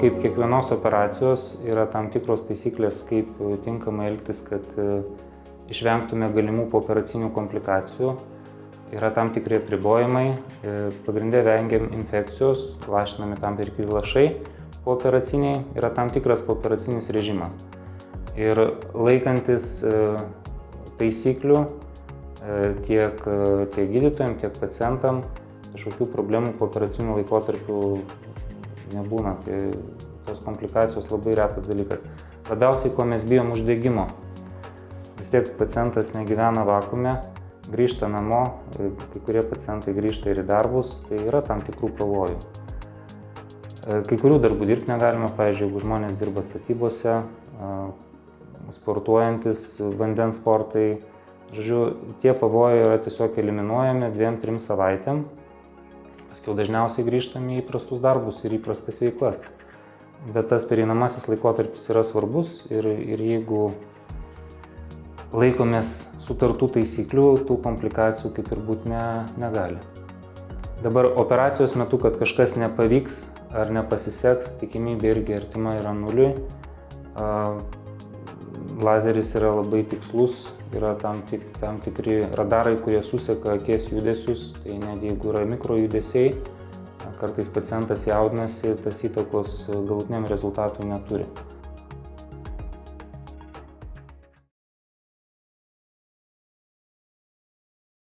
kaip kiekvienos operacijos yra tam tikros taisyklės, kaip tinkamai elgtis, kad išvengtume galimų pooperacinių komplikacijų. Yra tam tikri apribojimai, pagrinde vengiam infekcijos, lašinami tam tikri lašai pooperaciniai, yra tam tikras pooperacinis režimas. Ir laikantis taisyklių tiek gydytojams, tiek pacientam, kažkokių problemų pooperacinių laikotarpių nebūna. Tai tos komplikacijos labai retas dalykas. Labiausiai, ko mes bijom, uždegimo. Vis tiek pacientas negyvena vakuume, grįžta namo, kai kurie pacientai grįžta ir į darbus, tai yra tam tikrų pavojų. Kai kurių darbų dirbti negalima, pavyzdžiui, jeigu žmonės dirba statybose, sportuojantis, vandens sportai. Žodžiu, tie pavojai yra tiesiog eliminuojami 2-3 savaitėm. Paskiau dažniausiai grįžtame į įprastus darbus ir įprastas veiklas. Bet tas pereinamasis laikotarpis yra svarbus ir jeigu laikomės sutartų taisyklių, tų komplikacijų kaip ir būti negali. Dabar operacijos metu, kad kažkas nepavyks ar nepasiseks, tikimybė irgi artima yra nuliui. Lazeris yra labai tikslus, yra tam tikri radarai, kurie suseka akies judesius, tai net jeigu yra mikrojudesiai, kartais pacientas jaudinasi, tas įtakos galutiniam rezultatui neturi.